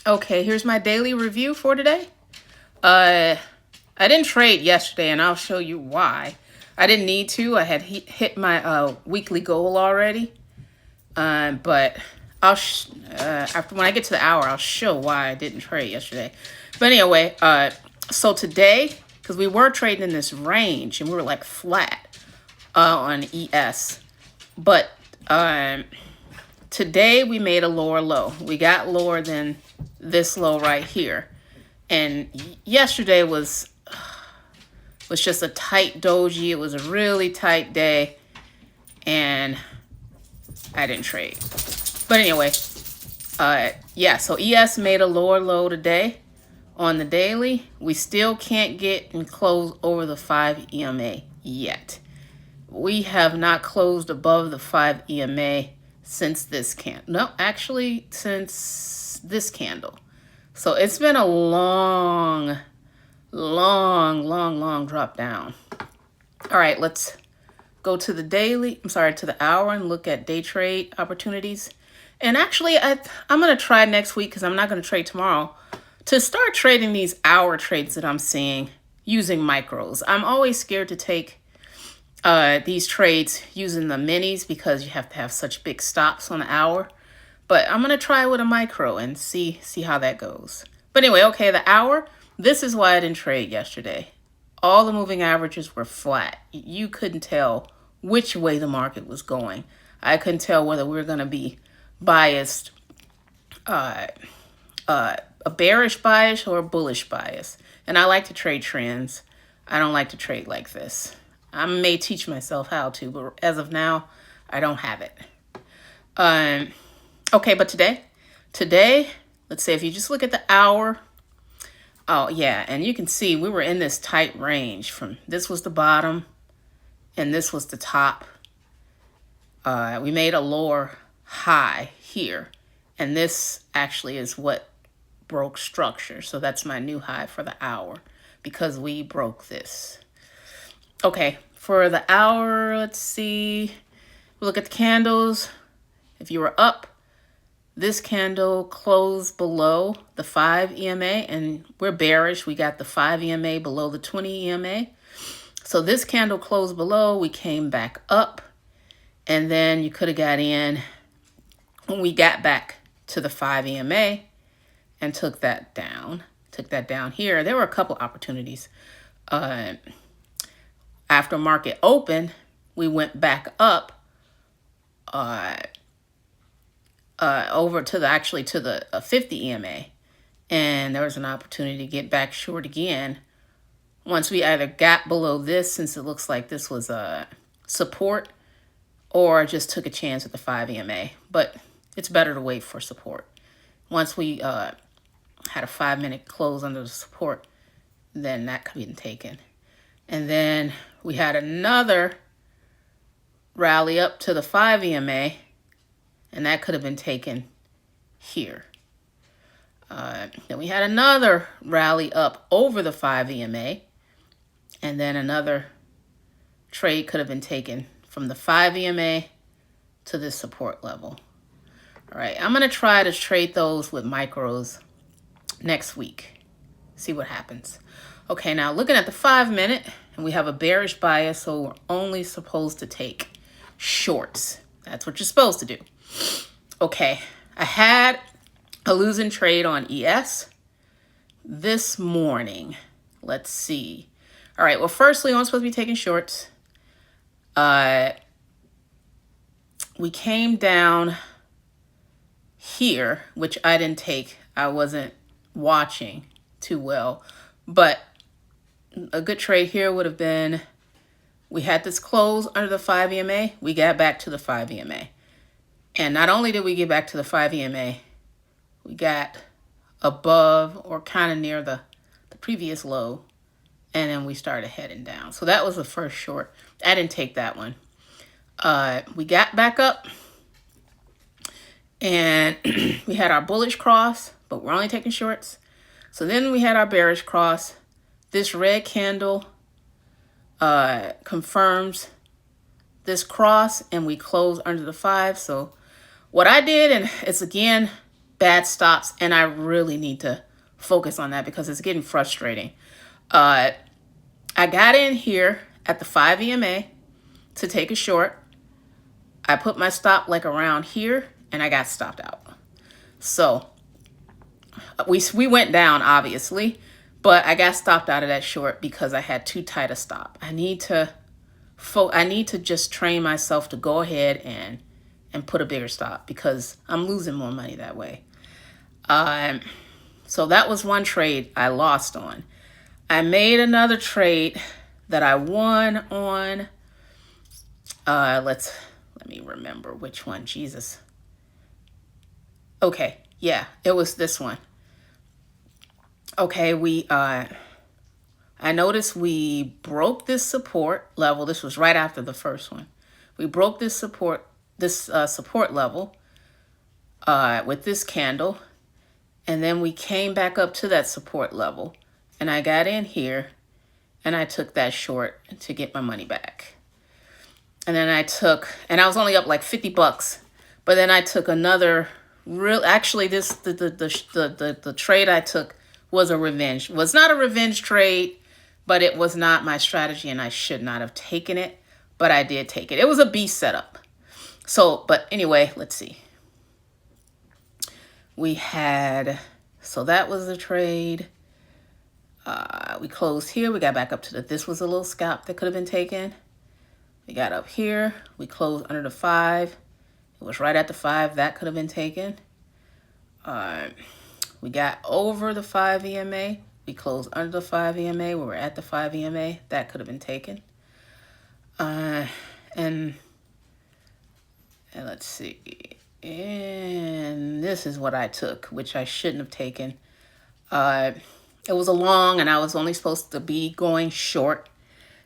Okay, here's my daily review for today. I didn't trade yesterday, and I'll show you why. I didn't need to. I had hit my weekly goal already. But after when I get to the hour, I'll show why I didn't trade yesterday. But anyway, so today, because we were trading in this range, and we were like flat on ES, but today we made a lower low. We got lower than this low right here. And yesterday was just a tight doji. It was a really tight day. And I didn't trade. But anyway, yeah, so ES made a lower low today on the daily. We still can't get and close over the 5 EMA yet. We have not closed above the 5 EMA since this candle. No, actually, since this candle. So it's been a long drop down. All right, let's go to the daily, to the hour and look at day trade opportunities. And actually, I'm going to try next week, because I'm not going to trade tomorrow, to start trading these hour trades that I'm seeing using micros. I'm always scared to take these trades using the minis because you have to have such big stops on the hour. But I'm going to try with a micro and see how that goes. But anyway, okay, the hour, this is why I didn't trade yesterday. All the moving averages were flat. You couldn't tell which way the market was going. I couldn't tell whether we were going to be biased, a bearish bias or a bullish bias. And I like to trade trends. I don't like to trade like this. I may teach myself how to, but as of now, I don't have it. Okay, but today, let's say if you just look at the hour, oh yeah, and you can see we were in this tight range from this was the bottom and this was the top. We made a lower high here, and this actually is what broke structure. So that's my new high for the hour because we broke this. Okay, for the hour, let's see. Look at the candles. If you were up, this candle closed below the 5 EMA, and we're bearish. We got the 5 EMA below the 20 EMA. So this candle closed below. We came back up, and then you could have got in when we got back to the 5 EMA and took that down. Took that down here. There were a couple opportunities. After market open, we went back up over to the 50 EMA, and there was an opportunity to get back short again once we either got below this, since it looks like this was a support, or just took a chance at the 5 EMA. But it's better to wait for support. Once we had a 5-minute close under the support, then that could be taken. And then we had another rally up to the 5 EMA, and that could have been taken here. Then we had another rally up over the 5 EMA, and then another trade could have been taken from the 5 EMA to this support level. All right, I'm going to try to trade those with micros next week. See what happens. Okay, now looking at the 5-minute, and we have a bearish bias, so we're only supposed to take shorts. That's what you're supposed to do. Okay, I had a losing trade on ES this morning. Let's see. All right, well, firstly, I'm supposed to be taking shorts. We came down here, which I didn't take. I wasn't watching too well, but a good trade here would have been, we had this close under the 5 EMA. We got back to the 5 EMA. And not only did we get back to the 5 EMA, we got above or kind of near the previous low, and then we started heading down. So that was the first short. I didn't take that one. We got back up, and we had our bullish cross, but we're only taking shorts. So then we had our bearish cross. This red candle confirms this cross, and we close under the 5. So what I did, and it's again, bad stops, and I really need to focus on that because it's getting frustrating. I got in here at the 5 EMA to take a short. I put my stop like around here, and I got stopped out. So we went down, obviously, but I got stopped out of that short because I had too tight a stop. I need to just train myself to go ahead and put a bigger stop because I'm losing more money that way. So that was one trade I lost on. I made another trade that I won on. Let me remember which one. Jesus. Okay, yeah, it was this one. Okay, I noticed we broke this support level. This was right after the first one. We broke this support level with this candle, and then we came back up to that support level, and I got in here, and I took that short to get my money back. And then I was only up like $50, but then I took another actually the trade I took was not a revenge trade, but it was not my strategy, and I should not have taken it, but I did take it. It was a B setup. So, but anyway, let's see. So that was the trade. We closed here. We got back up to this was a little scalp that could have been taken. We got up here. We closed under the 5. It was right at the 5. That could have been taken. We got over the 5 EMA. We closed under the 5 EMA. We were at the 5 EMA. That could have been taken. And let's see. And this is what I took, which I shouldn't have taken. It was a long, and I was only supposed to be going short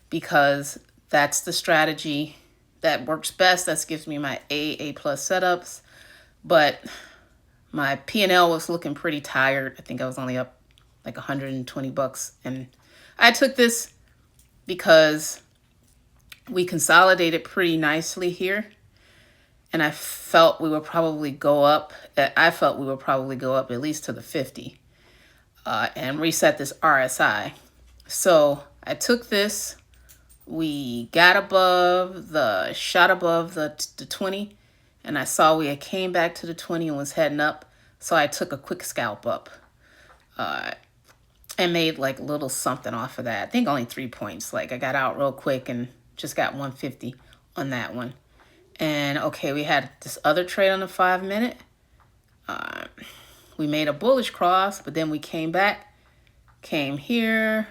because that's the strategy that works best. That gives me my A+ setups. But my P&L was looking pretty tired. I think I was only up like $120. And I took this because we consolidated pretty nicely here. And I felt we would probably go up. I felt we would probably go up at least to the 50 and reset this RSI. So I took this. We got shot above the 20. And I saw we had came back to the 20 and was heading up. So I took a quick scalp up and made like a little something off of that. I think only 3 points. Like I got out real quick and just got 150 on that one. And okay, we had this other trade on the 5 minute. We made a bullish cross, but then we came back, came here,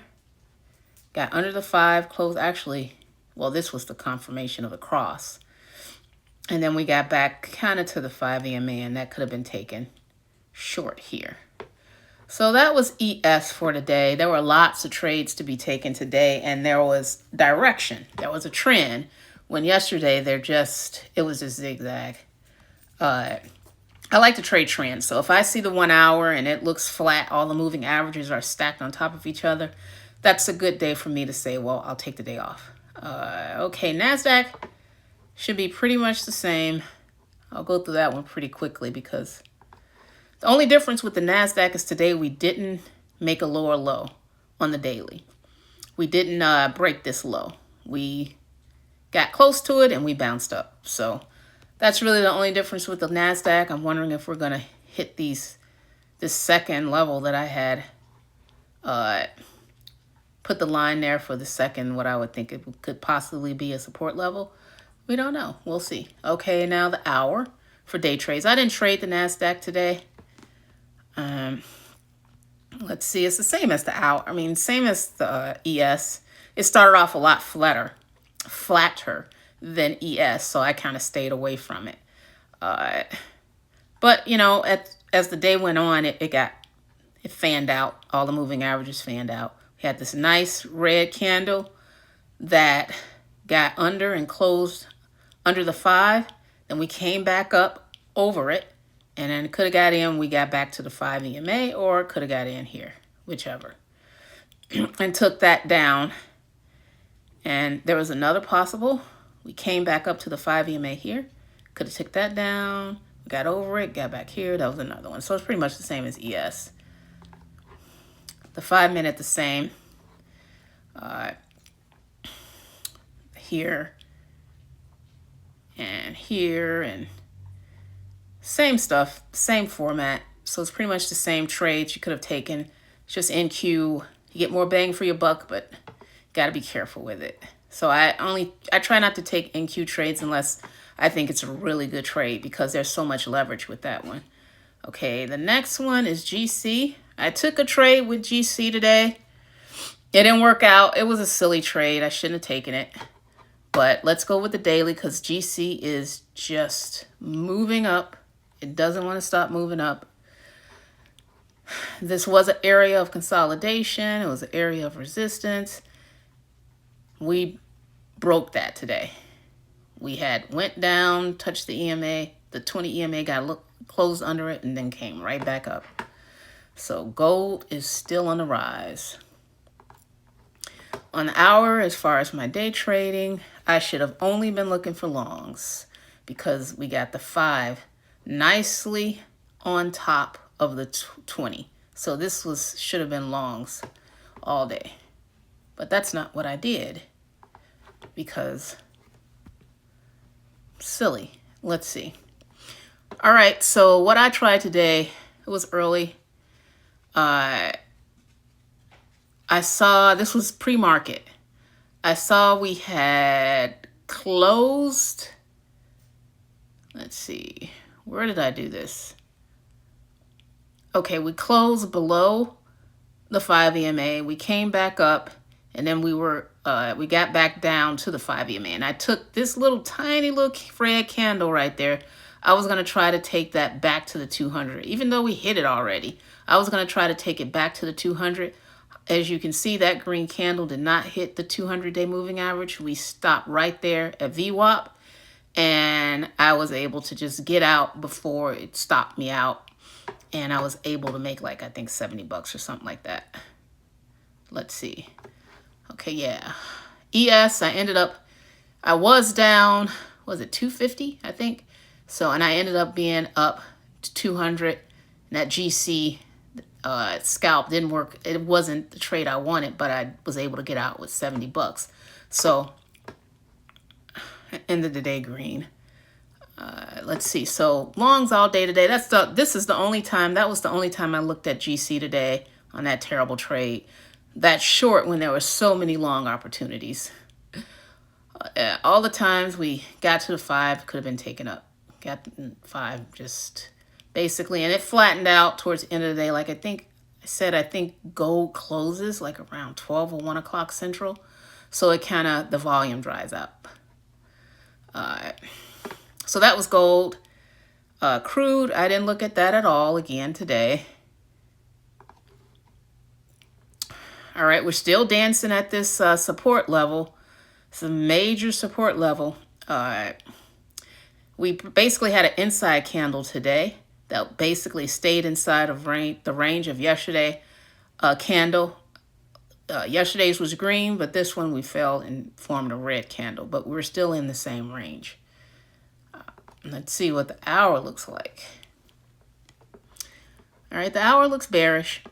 got under the 5, closed actually. Well, this was the confirmation of the cross. And then we got back kind of to the 5 EMA, and that could have been taken short here. So that was ES for today. There were lots of trades to be taken today, and there was direction. There was a trend. When yesterday, it was just zigzag. I like to trade trends. So if I see the 1 hour and it looks flat, all the moving averages are stacked on top of each other, that's a good day for me to say, well, I'll take the day off. Okay, NASDAQ should be pretty much the same. I'll go through that one pretty quickly because the only difference with the NASDAQ is today we didn't make a lower low on the daily. We didn't break this low. We got close to it and we bounced up. So that's really the only difference with the NASDAQ. I'm wondering if we're going to hit this second level that I had put the line there for the second, what I would think it could possibly be a support level. We don't know. We'll see. Okay, now the hour for day trades. I didn't trade the NASDAQ today. Let's see. It's the same as the hour. I mean, same as the ES. It started off a lot flatter than ES, so I kind of stayed away from it. But, you know, as the day went on, it fanned out. All the moving averages fanned out. We had this nice red candle that got under and closed under the 5. Then we came back up over it. And then it could have got in. We got back to the 5 EMA, or could have got in here, whichever. And took that down. And there was another possible. We came back up to the 5 EMA here. Could have took that down. got over it, got back here. That was another one. So it's pretty much the same as ES. The 5 minute, the same. Here and here, and same stuff, same format. So it's pretty much the same trades you could have taken. It's just NQ. You get more bang for your buck, but got to be careful with it. So I try not to take NQ trades unless I think it's a really good trade, because there's so much leverage with that one. Okay, the next one is GC. I took a trade with GC today. It didn't work out. It was a silly trade. I shouldn't have taken it. But let's go with the daily, because GC is just moving up. It doesn't want to stop moving up. This was an area of consolidation. It was an area of resistance. We broke that today. We went down, touched the EMA. The 20 EMA got closed under it and then came right back up. So gold is still on the rise. On the hour, as far as my day trading, I should have only been looking for longs, because we got the 5 nicely on top of the 20. So this should have been longs all day. But that's not what I did, because silly. Let's see. All right, so what I tried today, it was early. I saw, this was pre-market. I saw we had closed. Let's see. Where did I do this? Okay, we closed below the 5 EMA. We came back up, and then we got back down to the 5 EMA. And I took this little tiny little red candle right there. I was going to try to take that back to the 200. Even though we hit it already, I was going to try to take it back to the 200. As you can see, that green candle did not hit the 200-day moving average. We stopped right there at VWAP, and I was able to just get out before it stopped me out. And I was able to make, like, I think $70 or something like that. Let's see. Okay, yeah. ES, I was down, was it 250, I think? So, and I ended up being up to 200. And that GC scalp didn't work. It wasn't the trade I wanted, but I was able to get out with $70. So, end of the day green. Let's see. So longs all day today. That was the only time I looked at GC today on that terrible trade. That short when there were so many long opportunities. All the times we got to the 5 could have been taken up. Got 5 just basically, and it flattened out towards the end of the day. Like I think gold closes like around 12 or 1 o'clock Central. So it the volume dries up. So that was gold. Crude, I didn't look at that at all again today. All right, we're still dancing at this support level. It's a major support level. We basically had an inside candle today that basically stayed inside of the range of yesterday candle. Yesterday's was green, but this one we fell and formed a red candle, but we're still in the same range. Let's see what the hour looks like. All right, the hour looks bearish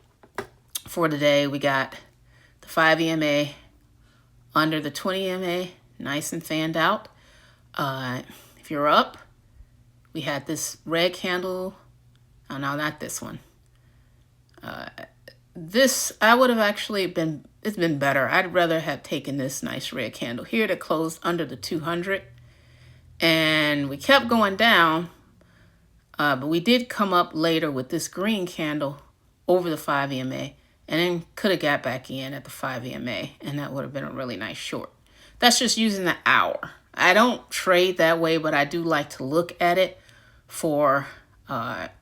for today. We got the 5 EMA under the 20 EMA, nice and fanned out. If you're up, we had this red candle. Oh, no, not this one. This, I would have actually it's been better. I'd rather have taken this nice red candle here that closed under the 200. And we kept going down, but we did come up later with this green candle over the 5 EMA, and then could have got back in at the 5 EMA, and that would have been a really nice short. That's just using the hour. I don't trade that way, but I do like to look at it for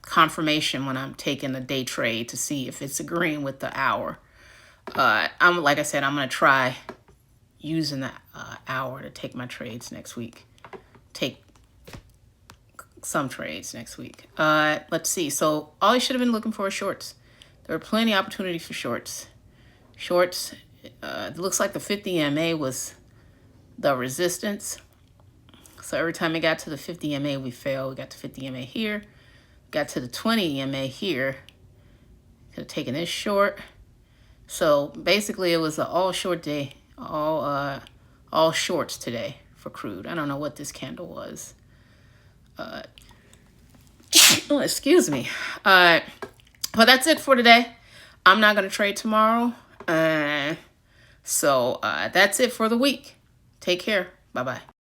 confirmation when I'm taking a day trade to see if it's agreeing with the hour. Like I said, I'm going to try using the hour to take my trades next week. Take some trades next week. Let's see. So all I should have been looking for is shorts. There were plenty of opportunities for shorts. Shorts, it looks like the 50 EMA was the resistance. So every time it got to the 50 EMA, we failed. We got to 50 EMA here. Got to the 20 EMA here. Could have taken this short. So basically it was an all short day. All shorts today for crude. I don't know what this candle was. Oh, excuse me. Well, that's it for today. I'm not going to trade tomorrow. So that's it for the week. Take care. Bye-bye.